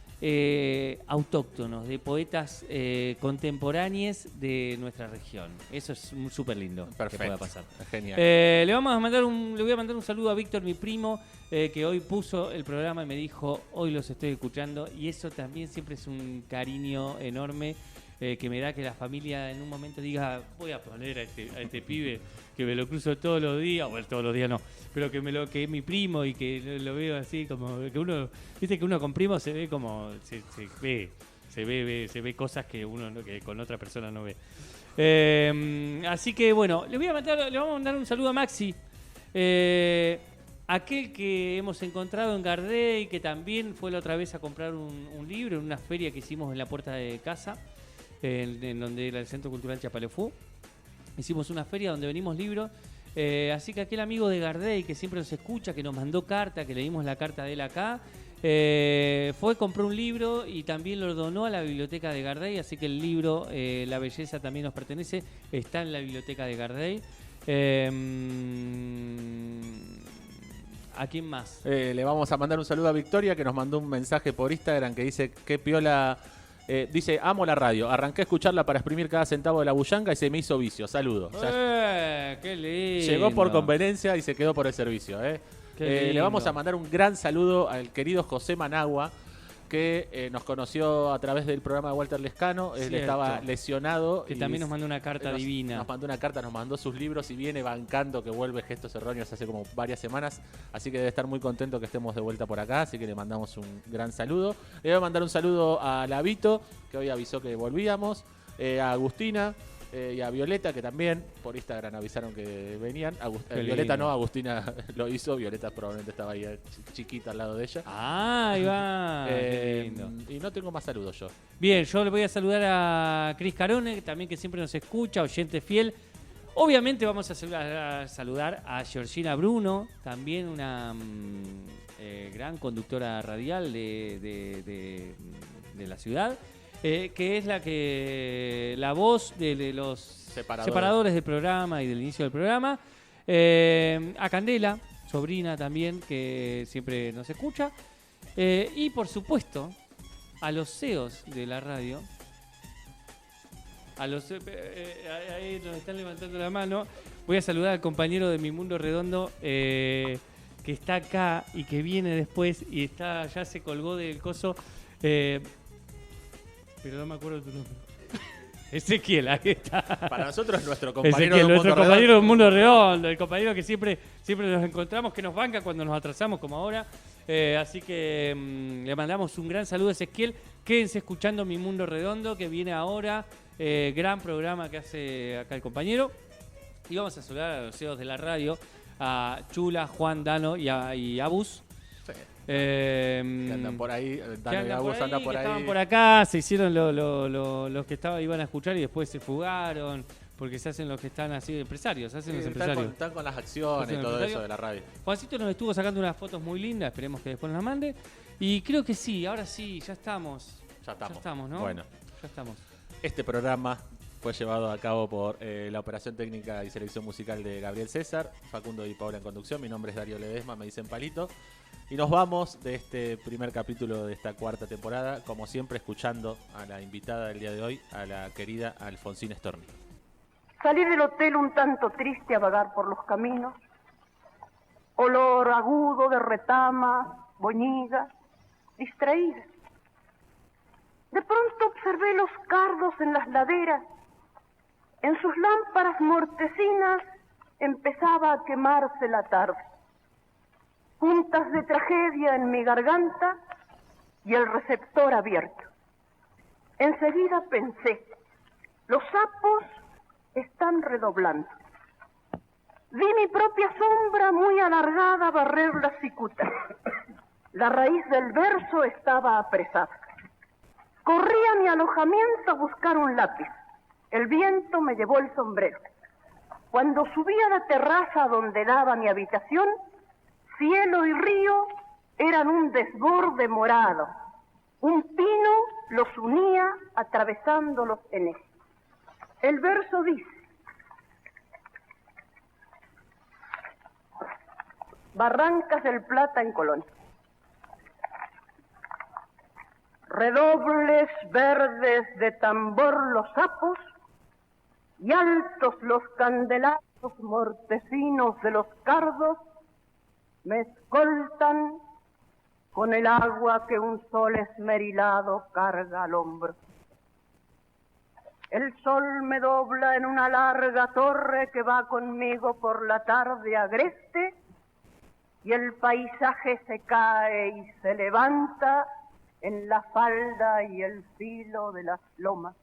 autóctonos, de poetas contemporáneos de nuestra región. Eso es súper lindo. Perfecto. Que pueda pasar. Genial. Le voy a mandar un saludo a Víctor, mi primo, que hoy puso el programa y me dijo, hoy los estoy escuchando, y eso también siempre es un cariño enorme que me da que la familia en un momento diga, voy a poner a este pibe que me lo cruzo todos los días, bueno, todos los días no, pero que es mi primo y que lo veo así como que uno, viste que uno con primo se ve como se ve cosas que uno que con otra persona no ve. Así que bueno, le vamos a mandar un saludo a Maxi, aquel que hemos encontrado en Gardey, que también fue la otra vez a comprar un libro en una feria que hicimos en la puerta de casa, en donde era el Centro Cultural Chapalefú. Hicimos una feria donde venimos libros. Así que aquel amigo de Gardey que siempre nos escucha, que nos mandó carta, que leímos la carta de él acá, compró un libro y también lo donó a la biblioteca de Gardey. Así que el libro, La Belleza también nos pertenece, está en la biblioteca de Gardey. ¿A quién más? Le vamos a mandar un saludo a Victoria, que nos mandó un mensaje por Instagram que dice, qué piola. Dice, amo la radio, arranqué a escucharla para exprimir cada centavo de la bullanga y se me hizo vicio. Saludos. ¡Qué lindo! Llegó por conveniencia y se quedó por el servicio. Le vamos a mandar un gran saludo al querido José Managua, que nos conoció a través del programa de Walter Lescano. Él estaba lesionado. Que también nos mandó una carta divina. Nos mandó una carta, nos mandó sus libros y viene bancando que vuelve Gestos Erróneos hace como varias semanas. Así que debe estar muy contento que estemos de vuelta por acá. Así que le mandamos un gran saludo. Le voy a mandar un saludo a Lavito, que hoy avisó que volvíamos. A Agustina. Y a Violeta, que también por Instagram avisaron que venían. Violeta no, Agustina lo hizo. Violeta probablemente estaba ahí chiquita al lado de ella. Ah, ahí va. Y no tengo más saludos yo. Bien, yo le voy a saludar a Cris Carone, también que siempre nos escucha, oyente fiel. Obviamente vamos a saludar a Georgina Bruno, también una gran conductora radial de la ciudad. Que es la voz de los separadores del programa y del inicio del programa. A Candela, sobrina también, que siempre nos escucha. Y por supuesto, a los CEOs de la radio. Ahí nos están levantando la mano. Voy a saludar al compañero de Mi Mundo Redondo, que está acá y que viene después y ya se colgó del coso. Pero no me acuerdo tu nombre. Ezequiel, ahí está. Para nosotros es nuestro compañero Ezequiel, nuestro compañero del Mundo Redondo, el compañero que siempre nos encontramos, que nos banca cuando nos atrasamos como ahora. Así que le mandamos un gran saludo a Ezequiel. Quédense escuchando Mi Mundo Redondo, que viene ahora. Gran programa que hace acá el compañero. Y vamos a saludar a los CEOs de la radio, a Chula, Juan, Dano y a Bus. Sí. Que andan por ahí, Dano y Agus andan por ahí. Estaban por acá, se hicieron los que iban a escuchar y después se fugaron Porque se hacen los que están así, empresarios, se hacen los Están empresarios. están con las acciones y todo eso de la radio. Juancito nos estuvo sacando unas fotos muy lindas, esperemos que después nos las mande. Y creo que sí, ahora sí, ya estamos. Ya estamos, ¿no? Bueno. Ya estamos. Este programa fue llevado a cabo por la operación técnica y selección musical de Gabriel César, Facundo y Paula en conducción. Mi nombre es Darío Ledesma, me dicen Palito. Y nos vamos de este primer capítulo de esta cuarta temporada, como siempre escuchando a la invitada del día de hoy, a la querida Alfonsina Storni. Salí del hotel un tanto triste a vagar por los caminos. Olor agudo de retama, boñiga, distraída. De pronto observé los cardos en las laderas. En sus lámparas mortecinas empezaba a quemarse la tarde. Puntas de tragedia en mi garganta y el receptor abierto. Enseguida pensé, los sapos están redoblando. Vi mi propia sombra muy alargada barrer la cicuta. La raíz del verso estaba apresada. Corrí a mi alojamiento a buscar un lápiz. El viento me llevó el sombrero. Cuando subí a la terraza donde daba mi habitación, cielo y río eran un desborde morado. Un pino los unía atravesándolos en eje. El verso dice: Barrancas del Plata en Colón. Redobles verdes de tambor los sapos y altos los candelabros mortecinos de los cardos me escoltan con el agua que un sol esmerilado carga al hombro. El sol me dobla en una larga torre que va conmigo por la tarde agreste y el paisaje se cae y se levanta en la falda y el filo de las lomas.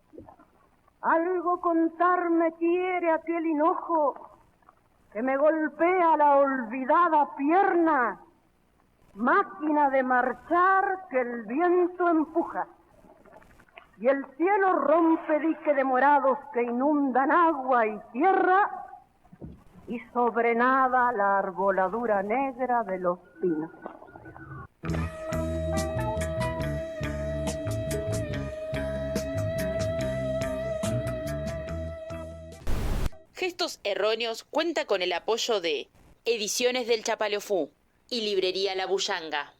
Algo contarme quiere aquel hinojo que me golpea la olvidada pierna, máquina de marchar que el viento empuja. Y el cielo rompe dique de morados que inundan agua y tierra, y sobre nada la arboladura negra de los pinos. Gestos Erróneos cuenta con el apoyo de Ediciones del Chapaleofú y Librería La Bullanga.